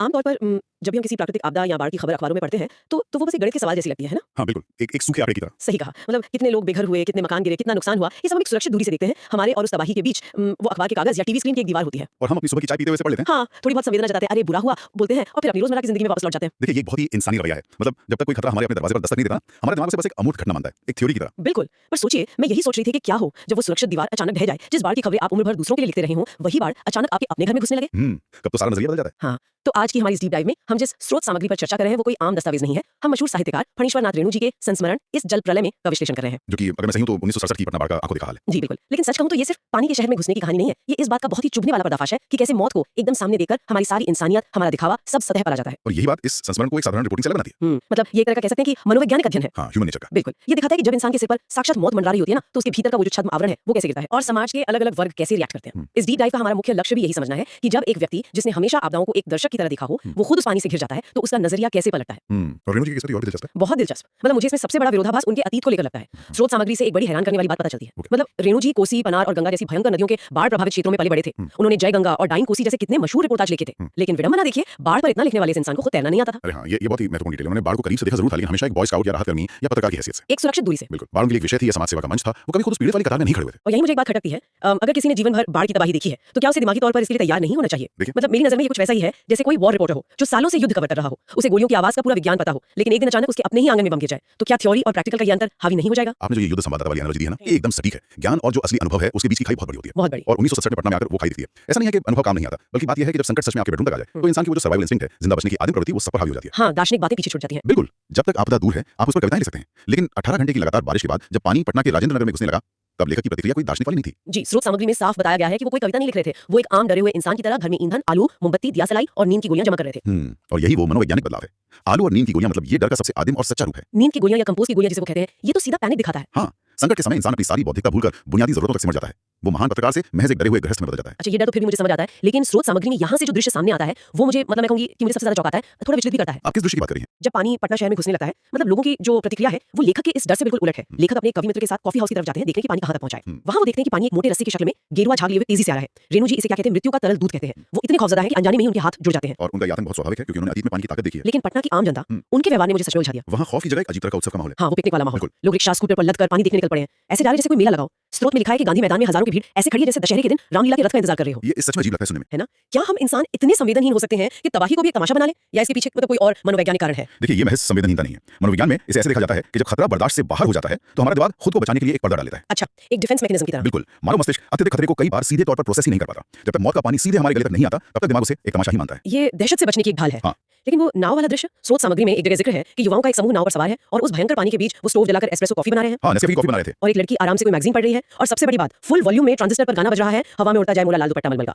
आमतौर पर जब भी हम किसी प्राकृतिक आपदा या बाढ़ की खबर अखबारों में पढ़ते हैं तो वो बस एक गणित के सवाल जैसी लगती है ना? हाँ बिल्कुल, एक सूखे आंकड़े की तरह। सही कहा। मतलब कितने लोग बेघर हुए, कितने मकान गिरे, कितना नुकसान हुआ, ये सब हम एक सुरक्षित दूरी से देखते हैं। हमारे और उस तबाही के बीच वो अखबार के कागज या टीवी स्क्रीन की एक दीवार होती है। और हम अपनी सुबह की चाय पीते हुए इसे पढ़ लेते हैं। हाँ, थोड़ी बहुत संवेदना जताते हैं, अरे बुरा हुआ बोलते हैं और फिर अपनी रोजमर्रा की जिंदगी में वापस लौट जाते हैं। देखिए ये एक बहुत ही इंसानी रवैया है। मतलब जब तक कोई खतरा हमारे अपने दरवाजे पर दस्तक नहीं देता, हमारा दिमाग उसे बस एक अमूर्त घटना मानता है, एक थ्योरी की तरह। बिल्कुल। पर सोचिए, मैं यही सोच रही थी कि क्या हो जब वो सुरक्षित दीवार अचानक ढह जाए, जिस बाढ़ की खबरें आप उम्र भर दूसरों के लिए लिखते रहे हों, वही बाढ़ अचानक आपके अपने घर में घुसने लगे। कब तो सारा नजरिया बदल जाता है। हाँ, तो आज की हमारी इस डीप डाइव में हम जिस स्रोत सामग्री पर चर्चा कर रहे हैं वो कोई आम दस्तावेज नहीं है। हम मशहूर साहित्यकार फणीश्वर नाथ रेणु जी के संस्मरण इस जल प्रलय में का विश्लेषण कर रहे हैं। जो कि अगर मैं सही हूं तो 1967 की पटना बाढ़ का आंखों देखा हाल है। जी बिल्कुल। लेकिन सच कहूं तो ये सिर्फ पानी के शहर में घुसने की कहानी नहीं है। ये इस बात का बहुत ही चुभने वाला पर्दाफाश है कि कैसे मौत को एकदम सामने देखकर हमारी सारी इंसानियत, हमारा दिखावा सब सतह पर आ जाता है। और यही बात इस संस्मरण को एक साधारण रिपोर्टिंग से अलग बनाती है। मतलब ये एक तरह का कह सकते हैं कि मनोवैज्ञानिक अध्ययन है। हाँ, ह्यूमन नेचर का। बिल्कुल। ये दिखाता है कि जब इंसान के सिर पर साक्षात मौत मंडरा रही होती है ना, तो उसके भीतर का वो जो छद्म आवरण है वो कैसे गिरता है और समाज के अलग-अलग वर्ग कैसे रिएक्ट करते हैं। इस डीप डाइव का हमारा मुख्य लक्ष्य भी यही समझना है कि जब एक व्यक्ति जिसने हमेशा आपदाओं को एक दर्शक की तरह देखा हो, वो खुद उस पानी से घिर जाता है, तो उसका नजरिया कैसे पलटता है। और रेणु जी की केस और भी दिलचस्प है। बहुत दिलचस्प। मतलब मुझे इसमें सबसे बड़ा विरोधाभास उनके अतीत को लेकर लगता है। स्रोत सामग्री से एक बड़ी हैरान करने वाली बात पता चलती है। मतलब रेणु जी कोसी, पनार और गंगा जैसी भयंकर नदियों के बाढ़ प्रभावित क्षेत्रों में पले बड़े थे। उन्होंने जय गंगा और डाइन कोसी जैसे कितने मशहूर रिपोर्टाज लिखे थे। लेकिन विडंबना देखिए, बाढ़ पर इतना लिखने वाले इस इंसान को खुद तैरना नहीं आता था। अरे हाँ, ये बहुत ही महत्वपूर्ण डिटेल है। उन्होंने बाढ़ को करीब से देखा जरूर था, लेकिन हमेशा एक बॉय स्काउट या राहत कर्मी या पत्रकार की हैसियत से। एक सुरक्षित दूरी से। बिल्कुल, बाढ़ उनके लिए एक विषय थी या समाज सेवा का मंच था। वो कभी खुद उस पीड़ित वाली कतार में नहीं खड़े हुए थे। और यही मुझे एक बात खटकती है, अगर किसी ने जीवन भर बाढ़ की तबाही देखी है, तो क्या उसे दिमागी तौर पर इसके लिए तैयार नहीं होना चाहिए? मतलब मेरी नजर में ये कुछ वैसा ही है जैसे कोई वॉर रिपोर्टर हो जो सालों से युद्ध कवर कर रहा हो, उसे गोलियों की आवाज का पूरा विज्ञान पता हो, लेकिन एक दिन अचानक उसके अपने ही आंगन में बम गिर जाए, तो क्या थ्योरी और प्रैक्टिकल का ये अंतर हावी नहीं हो जाएगा? आपने जो ये युद्ध संवाददाता वाली एनालॉजी दी है ना, ये एकदम सटीक है। ज्ञान और जो असली अनुभव है उसके बीच की खाई बहुत बड़ी होती है। बहुत बड़ी। और 1967 में पटना में आकर वो खाई दिखती है। ऐसा नहीं है कि अनुभव काम नहीं आता, बल्कि बात यह है कि जब संकट सच में आपके बेडरूम तक आ जाए, तो इंसान की वो जो सर्वाइवल इंस्टिंक्ट है, जिंदा बचने की आदिम प्रवृत्ति, वो सब पर हावी हो जाती है। हाँ, दार्शनिक बातें पीछे छूट जाती हैं। बिल्कुल, जब तक आपदा दूर है, आप उस पर कविताएं लिख सकते हैं, लेकिन 18 घंटे की लगातार बारिश के बाद जब पानी पटना के राजेंद्र नगर में घुसने लगा, तब लेखक की प्रतिक्रिया कोई दार्शनिक वाली नहीं थी। जी, स्रोत सामग्री में साफ बताया गया है कि वो कोई कविता नहीं लिख रहे थे। वो एक आम डरे हुए इंसान की तरह घर में ईंधन, आलू, मोमबत्ती, दिया सलाई और नींद की गोलियां जमा कर रहे थे। और यही वो मनोवैज्ञानिक बदलाव है। आलू और नींद की गोलियां, मतलब ये डर का सबसे आदिम और सच्चा रूप है। नींद की गोलियां या कंपोस्ट की गोलियां जिसे वो कहते हैं, ये तो सीधा पैनिक दिखाता है। हाँ, संकट के समय इंसान अपनी सारी बौद्धिकता भूलकर बुनियादी जरूरतों तक सिमट जाता है। वो महान पत्रकार से महज एक डरे हुए गृहस्थ में बदल जाता है। अच्छा, ये डर तो फिर भी मुझे समझ आता है, लेकिन स्रोत सामग्री में यहाँ से जो दृश्य सामने आता है, वो मुझे मतलब मैं कहूंगी कि मुझे सबसे ज्यादा चौंकाता है, थोड़ा विचलित भी करता है। आप किस दृश्य की बात कर रही हैं? जब पानी पटना शहर में घुसने लगता है, मतलब लोगों की जो प्रतिक्रिया है वो लेखक के इस डर से बिल्कुल उलट है। लेखक अपने कवि मित्र के साथ कॉफी हाउस की तरफ जाते हैं, देखने की पानी कहां तक पहुंचा है। वहां वो देखते हैं कि पानी एक मोटे रस्सी की शक्ल में गेरुआ झाग लिए हुए तेजी से आ रहा है। रेणु जी इसे क्या कहते हैं, मृत्यु का तरल दूध कहते हैं। वो इतने खौफजदा हैं कि अनजाने में ही उनके हाथ जुड़ जाते हैं। और उनका ये आतंक बहुत स्वाभाविक है, क्योंकि उन्होंने अतीत में पानी की ताकत देखी है। लेकिन पटना की आम जनता, उनके व्यवहार ने मुझे सच में उलझा दिया। वहाँ खौफ की जगह एक अजीब तरह का उत्सव का माहौल है। हाँ, वो पिकनिक वाला माहौल। लोग रिक्शा, स्कूटर पर लदकर पानी देखने निकल पड़े हैं। ऐसे जा रहे जैसे कोई मेला लगाओ। स्रोत में लिखा है कि गांधी मैदान में हजारों की भीड़ ऐसे खड़ी है जैसे दशहरे के दिन रामलीला के रथ का इंतजार कर रहे हो। ये सच में अजीब लगता है सुनने में, है ना? क्या हम इंसान इतने संवेदनहीन हो सकते हैं कि तबाही को भी एक तमाशा बना लें, या इसके पीछे मतलब कोई और मनोवैज्ञानिक कारण है? देखिए ये महज संवेदनहीनता नहीं है। मनोविज्ञान में इसे ऐसे देखा जाता है कि जब खतरा बर्दाश्त से बाहर हो जाता है, तो हमारा दिमाग खुद को बचाने के लिए एक पर्दा डाल लेता है। अच्छा, एक डिफेंस मैकेनिज्म की तरह। बिल्कुल, मानव मस्तिष्क अत्यधिक खतरे को कई बार सीधे तौर पर प्रोसेस ही नहीं कर पाता। जब तक मौत का पानी सीधे हमारे गले तक नहीं आता, तब तक दिमाग उसे एक तमाशा ही मानता है। ये दहशत से बचने की एक ढाल है। हाँ। लेकिन वो नाव वाला दृश्य, स्रोत सामग्री में एक जगह जिक्र है कि युवाओं का एक समूह नाव पर सवार है और उस भयंकर पानी के बीच वो स्टोव जलाकर एस्प्रेसो कॉफी बना रहे हैं। हाँ, नेस्कैफे की कॉफी बना रहे थे। और एक लड़की आराम से कोई मैगजीन पढ़ रही है, और सबसे बड़ी बात, फुल वॉल्यूम में ट्रांजिस्टर पर गाना बज रहा है, हवा में उड़ता जाए मोला लाल दुपट्टा मलमल का।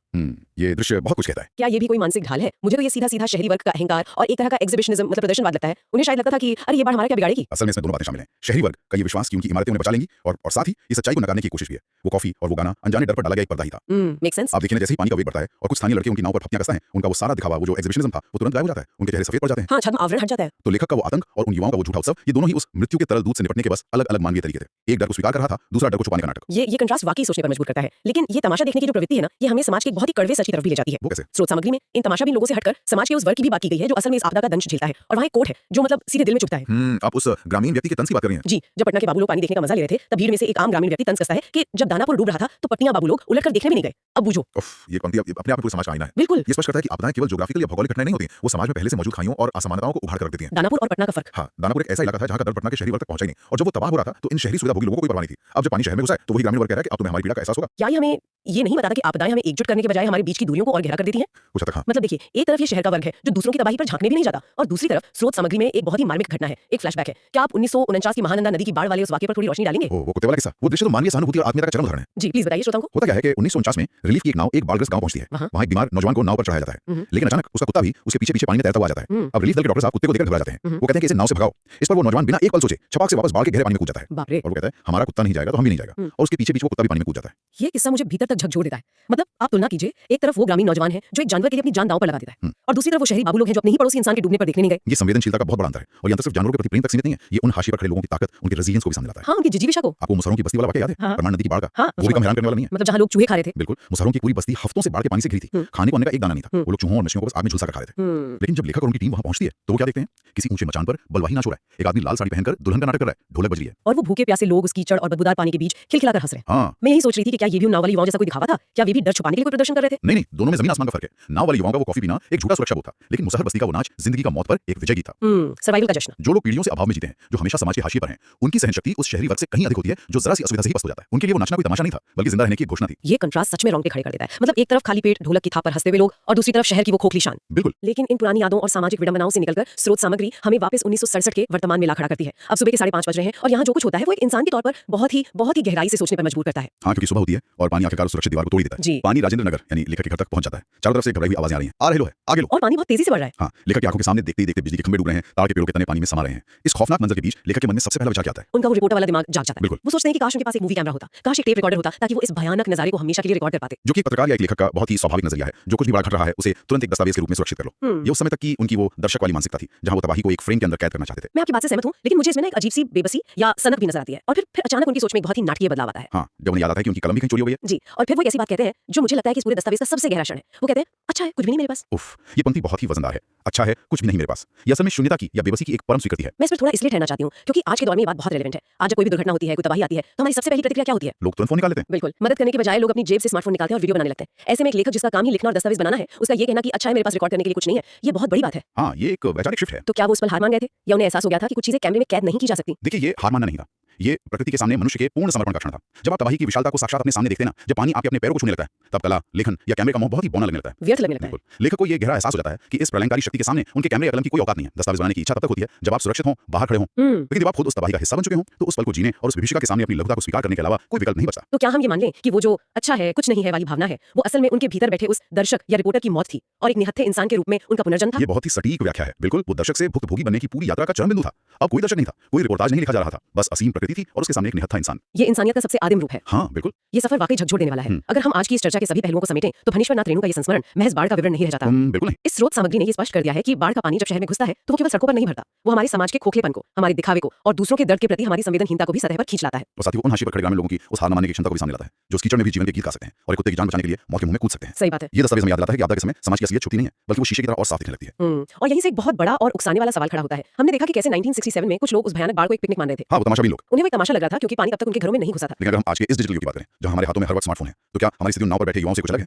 ये दृश्य बहुत कुछ कहता है। क्या ये भी कोई मानसिक ढाल है? मुझे तो ये सीधा सीधा शहरी वर्ग का अहंकार और एक तरह का एग्जिबिशनिज्म मतलब प्रदर्शनवाद लगता है। उन्हें शायद लगता था कि अरे ये बाढ़ हमारा क्या बिगाड़ेगी। असल में इसमें दोनों बातें शामिल हैं। शहरी वर्ग का ये विश्वास कि उनकी इमारतें उन्हें बचा लेंगी, और साथ ही इस सच्चाई को नकारने की कोशिश भी है। वो कॉफी और वो गाना अनजाने डर पर डाला गया एक पर्दा ही था। Make sense. आप देखिए ना, जैसे ही पानी का वेग बढ़ता है और कुछ स्थानीय लड़के उनकी नाव पर फप्तियां कसते हैं, उनका वो सारा दिखावा, वो जो एग्जिबिशनिज्म था, वो तुरंत गायब हो जाता है। उनके चेहरे सफेद पड़ जाते हैं। हाँ, छद्म आवरण हट जाता है। तो लेखक का वो आतंक और उन युवाओं का वो झूठा उत्सव, ये दोनों ही उस मृत्यु के तरल दूध से निपटने के बस अलग अलग मानवीय तरीके थे। एक डर को स्वीकार कर रहा था, दूसरा डर को छुपाने का नाटक। ये कंट्रास्ट वाकई सोचने पर मजबूर करता है। लेकिन ये तमाशा देखने की जो प्रवृत्ति है ना, ये हमें समाज के एक बहुत ही कड़वे सच की तरफ भी ले जाती है। वो कैसे? स्रोत सामग्री में इन तमाशाबीन लोगों से हटकर समाज के उस वर्ग की भी बात की गई है जो असल में इस आपदा का दंश झेलता है। और वहाँ एक कोट है जो मतलब सीधे दिल में चुभता है। आप उस ग्रामीण व्यक्ति के तंज की बात कर रही हैं? जी, जब पटना के बाबू लोग पानी देखने का मजा ले रहे थे, तब भीड़ में से एक आम ग्रामीण व्यक्ति तंज कसता है कि जब दानापुर डूब रहा था तो पट्टियां बाबू लोग उलटकर देखने भी नहीं गए। अब बूझो। ये पंक्ति अपने आप में पूरे समाज का आईना है। बिल्कुल। ये स्पष्ट करता है कि आपदाएं केवल ज्योग्राफिकल या भौगोलिक घटनाएं नहीं होती, वो समाज में पहले से मौजूद खाइयों और असमानताओं को उभार कर रख देती हैं। दानापुर और पटना का फर्क। हाँ, दानापुर एक ऐसा इलाका था जहाँ का दर्द पटना के शहरी वर्ग तक पहुंचा ही नहीं, और जब वो तबाह हो रहा था तो इन शहरी सुविधाभोगी लोगों को कोई परवाह नहीं थी। अब जब पानी शहर में घुसा है, तो वही ग्रामीण वर्ग कह रहा है कि अब तुम्हें हमारी पीड़ा का एहसास होगा। क्या ये हमें ये नहीं बताता कि आपदाएं हमें एकजुट करने के बजाय हमारे बीच की दूरियों को और गहरा कर देती हैं? कुछ हद तक हाँ। मतलब देखिए, एक तरफ ये शहर का वर्ग है जो दूसरों की तबाही पर झांकने भी नहीं जाता, और दूसरी तरफ स्रोत सामग्री में एक बहुत ही मार्मिक घटना है, एक फ्लैशबैक है। क्या आप 1949 की महानंदा नदी की बाढ़ वाले उस वाकये पर थोड़ी रोशनी डालेंगे? वो कुत्ते वाला किस्सा, वो दृश्य तो मानवीय सहानुभूति और आत्मीयता का चरम उदाहरण है। जी प्लीज बताइए श्रोताओं को। होता क्या है कि 1949 में रिलीफ की एक नाव एक बाढ़ग्रस्त गांव पहुंचती है। वहां एक बीमार नौजवान को नाव पर चढ़ाया जाता है, लेकिन अचानक उसका कुत्ता भी उसके पीछे पीछे पानी में तैरता हुआ आ जाता है। अब रिलीफ दल के डॉक्टर साहब कुत्ते को देखकर घबरा जाते हैं। वो कहते हैं कि इसे नाव से भगाओ। इस पर वो नौजवान बिना एक पल सोचे छपाक से वापस बाढ़ के गहरे पानी में कूद जाता है। बाप रे। और वो कहता है हमारा कुत्ता नहीं जाएगा तो हम भी नहीं जाएगा, और उसके पीछे पीछे वो कुत्ता भी पानी में कूद जाता है। ये किस्सा मुझे भीतर तक झकझोर देता है। मतलब आप तुलना कीजिए, एक तरफ वो ग्रामीण नौजवान है जो एक जानवर के लिए अपनी जान दांव पर लगा देता है, और दूसरी तरफ वो शहरी बाबू लोग हैं जो अपने ही पड़ोसी इंसान के डूबने पर देखने नहीं गए। ये संवेदनशीलता का बहुत बड़ा अंतर है, और यहाँ तक सिर्फ जानवरों के प्रति प्रेम तक सीमित नहीं है, ये उन हाशिए पर खड़े लोगों की ताकत, उनके रेजिलियंस को भी सामने लाता है। हाँ, उनकी जिजीविषा को। आपको मुसहरों की बस्ती वाला वाकया याद है? हाँ। परमान नदी की बाढ़ का? हाँ, वो भी कम हैरान करने वाला नहीं है। मतलब जहाँ लोग चूहे खा रहे थे। बिल्कुल, मुसहरों की पूरी बस्ती हफ्तों से बाढ़ के पानी से घिरी थी, खाने को अन्य का एक दाना नहीं था। वो लोग चूहों और मछलियों को बस आग में झुलसा कर खा रहे थे। लेकिन जब लेखक और उनकी टीम वहां पहुंचती है तो वो क्या देखते हैं? किसी ऊंचे मचान पर बलवाही नाच हो रहा है, एक आदमी लाल साड़ी पहनकर दुल्हन का नाटक कर रहा है, ढोलक बज रही है, और वो भूखे प्यासे लोग उस कीचड़ और बदबूदार पानी के बीच खिलखिलाकर हंस रहे हैं। हाँ। मैं यही सोच रही थी कि क्या ये भी उन नाव वाली युवाओं जैसा कोई दिखावा था? क्या वे भी डर छुपाने के लिए कोई प्रदर्शन कर रहे थे? नहीं, दोनों में जमीन आसमान का फर्क है। नाव वाले युवाओं का वो कॉफी पीना एक झूठा सुरक्षा बोध था, लेकिन मुसहर बस्ती का वो नाच जिंदगी का मौत पर एक विजय गीत था। सर्वाइवल का जश्न। जो लोग पीढ़ियों से अभाव में जीते हैं, जो हमेशा समाज के हाशिए पर हैं, उनकी सहनशक्ति उस शहरी वर्ग से कहीं अधिक होती है जो जरा सी असुविधा से ही पस्त हो जाता है। उनके लिए वो नाचना कोई तमाशा नहीं था, बल्कि जिंदा रहने की एक घोषणा थी। ये कंट्रास्ट सच में रोंगटे खड़े कर देता है। मतलब एक तरफ खाली पेट ढोलक की थाप पर हंसते हुए लोग, और दूसरी तरफ शहर की वो खोखली शान। बिल्कुल। लेकिन इन पुरानी यादों और सामाजिक विडंबनाओं से निकलकर स्रोत सामग्री हमें वापस 1967 के वर्तमान में ला खड़ा करती है। अब सुबह के 5:30 बज रहे हैं और यहाँ जो कुछ होता है वो एक इंसान के तौर पर बहुत ही गहराई से सोचने पर मजबूर करता है। हाँ, क्योंकि सुबह होती है और पानी आखिरकार उस सुरक्षित दीवार को तोड़ ही देता है। जी। पानी राजेंद्र नगर यानी लेखक के घर तक पहुंच जाता है। चारों तरफ से घबराई हुई आवाजें आ रही हैं, आ रहे लो है, आगे लो। और पानी बहुत तेजी से बढ़ रहा है। हाँ, लेखक की आंखों के सामने देखते ही देखते बिजली के खंभे डूब रहे हैं, ताड़ के पेड़ों के तने पानी में समा रहे हैं। इस खौफनाक मंजर के बीच लेखक के मन में सबसे पहला विचार क्या आता है? उनका वो रिपोर्टर वाला दिमाग जाग जाता है। बिल्कुल। वो सोचते हैं कि काश उनके पास एक मूवी कैमरा होता, काश एक टेप रिकॉर्डर होता, ताकि वो इस भयानक नजारे को हमेशा के लिए रिकॉर्ड कर पाते। जो कि एक पत्रकार या एक लेखक का बहुत ही स्वाभाविक नजरिया है। जो कुछ भी बड़ा घट रहा है उसे तुरंत एक दस्तावेज के रूप में सुरक्षित कर लो। ये उस समय तक की उनकी वो दर्शक वाली मानसिकता थी, जहां वो तबाही को एक फ्रेम के अंदर कैद करना चाहते थे। मैं आपकी बात से सहमत हूँ, लेकिन मुझे इसमें ना एक अजीब सी बेबसी या सनक भी नजर आती है, और फिर अचानक उनकी सोच में एक बहुत ही नाटकीय बदलाव आता है। हाँ, जब उन्हें याद आता है कि उनकी कलम भी कहीं चोरी हो गई है। जी, और फिर वो एक ऐसी बात कहते हैं जो मुझे लगता है कि इस पूरे दस्तावेज का सबसे गहरा क्षण है। वो कहते हैं, अच्छा है कुछ भी नहीं मेरे पास। उफ, ये पंक्ति बहुत ही वजनदार है। अच्छा है कुछ भी नहीं मेरे पास। ये असल में शून्यता की या बेबसी की एक परम स्वीकृति है। मैं इस पर थोड़ा इसलिए ठहरना चाहती हूँ क्योंकि आज के दौर में ये बात बहुत रेलेवेंट है। आज जब कोई भी दुर्घटना होती है, कोई तबाही आती है, तो हमारी सबसे पहली प्रतिक्रिया क्या होती है? लोग तुरंत फोन निकाल लेते हैं। बिल्कुल, मदद करने के बजाय लोग अपनी जेब से स्मार्टफोन निकालते हैं और वीडियो बनाने लगते हैं। ऐसे में एक लेखक जिसका काम ही लिखना और दस्तावेज बनाना है, उसका ये कहना कि अच्छा है मेरे पास रिकॉर्ड करने के लिए कुछ नहीं है, ये बहुत बड़ी बात है। हाँ, ये एक वैचारिक शिफ्ट है। तो क्या वो उस पल हार मान गए थे, या उन्हें एहसास हो गया था कि कुछ चीजें कैमरे में कैद नहीं की जा सकती? देखिए, ये हार मानना नहीं था, ये प्रकृति के सामने मनुष्य के पूर्ण समर्पण का क्षण था। जब आप तबाही की विशालता को साक्षात अपने सामने देखते हैं ना, जब पानी आपके अपने पैरों को छूने लगता है, तब कला, लेखन या कैमरे का मोह बहुत ही बौना लगने लगता है, व्यर्थ लगने लगता है। बिल्कुल। लेखक को ये गहरा एहसास हो जाता है कि इस प्रलयंकारी शक्ति के सामने उनके कैमरे या कलम की कोई औकात नहीं है। दस्तावेज बनाने की इच्छा तब तक होती है जब आप सुरक्षित हों, बाहर खड़े हों। लेकिन जब आप खुद उस तबाही का हिस्सा बन चुके हों, तो उस पल को जीने और उस विभीषिका के सामने अपनी लघुता को स्वीकार करने के अलावा कोई विकल्प नहीं बचा। तो क्या हम ये मान लें कि वो जो अच्छा है कुछ नहीं है वाली भावना है, वो असल में उनके भीतर बैठे उस दर्शक या रिपोर्टर की मौत थी और एक निहत्थे इंसान के रूप में उनका पुनर्जन्म था? ये बहुत ही सटीक व्याख्या है। बिल्कुल, वो दर्शक से भुक्तभोगी बनने की पूरी यात्रा का चरम बिंदु था। अब कोई दर्शक नहीं था, कोई रिपोर्टाज नहीं लिखा जा रहा था, बस असीम प्रकृति थी और उसके सामने एक निहत्था इंसान। ये इंसानियत का सबसे आदिम रूप है। हाँ, बिल्कुल। ये सफर वाकई झकझोर देने वाला है। अगर हम आज की इस चर्चा के सभी पहलुओं को समेटें तो फणीश्वरनाथ रेणु का ये संस्मरण महज बाढ़ का विवरण नहीं रह जाता। बिल्कुल नहीं। इस स्रोत सामग्री ने ये स्पष्ट कर दिया है कि बाढ़ का पानी जब शहर में घुसता है तो वो केवल सड़कों पर नहीं भरता, वो हमारे समाज के खोखलेपन को, हमारे दिखावे को और दूसरों के दर्द के प्रति हमारी संवेदनहीनता को भी सतह पर खींच लाता है। और साथ ही वो उन हाशिए पर खड़े ग्रामीण लोगों की उस हार न मानने की क्षमता को भी सामने लाता है, जो उस कीचड़ में भी जीवन के गीत गा सकते हैं और एक कुत्ते की जान बचाने के लिए मौत के मुंह में कूद सकते हैं। सही बात है। ये दस्तावेज हमें याद दिलाता है कि आपदा के समय समाज की असलियत छुपती नहीं है, बल्कि वो शीशे की तरह और साफ दिखने लगती है। और यहीं से एक बहुत बड़ा और उकसाने वाला सवाल खड़ा होता है। हमने देखा कि कैसे 1967 में कुछ लोग उस भयानक बाढ़ को एक पिकनिक मान रहे थे। हाँ, वो तमाशाबीन लोग। उन्हें वो एक तमाशा लग रहा था क्योंकि पानी तब तक उनके घरों में नहीं घुसा था। लेकिन अगर हम आज के इस डिजिटल युग की बात करें, जहाँ हमारे हाथों में हर वक्त स्मार्टफोन है, तो क्या हमारी स्थिति उन नाव पर बैठे युवाओं से कुछ अलग है?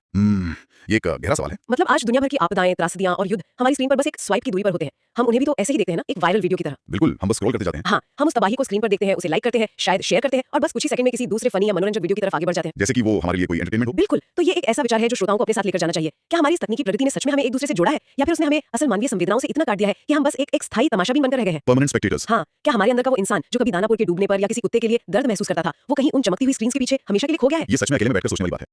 ये एक गहरा सवाल है। मतलब आज दुनिया भर की आपदाएं, त्रासदियां और युद्ध हमारी स्क्रीन पर बस एक स्वाइप की दूरी पर होते हैं। हम उन्हें भी तो ऐसे ही देखते हैं ना, एक वायरल वीडियो की तरह। बिल्कुल, हम बस स्क्रॉल करते जाते हैं। हाँ, हम उस तबाही को स्क्रीन पर देखते हैं, उसे लाइक करते हैं, शायद शेयर करते हैं और बस कुछ ही सेकंड में किसी दूसरे फनी या मनोरंजक वीडियो की तरफ आगे बढ़ जाते हैं, जैसे कि वो हमारे लिए कोई एंटरटेनमेंट हो। बिल्कुल। तो ये एक ऐसा विचार है जो श्रोताओं को अपने साथ लेकर जाना चाहिए। क्या हमारी इस तकनीकी प्रगति ने सच में हमें एक दूसरे से जोड़ा है, या फिर उसने हमें असल मानवीय संवेदनाओं से इतना काट दिया है कि हम बस एक स्थायी तमाशाबीन बनकर रह गए हैं? Permanent spectators. हाँ, क्या हमारे अंदर का वो इंसान जो कभी दानापुर के डूबने पर या किसी कुत्ते के लिए दर्द महसूस करता था, वो कहीं उन चमकती हुई स्क्रीन के पीछे हमेशा के लिए खो गया है? ये सच में अकेले में बैठकर सोचने वाली बात है।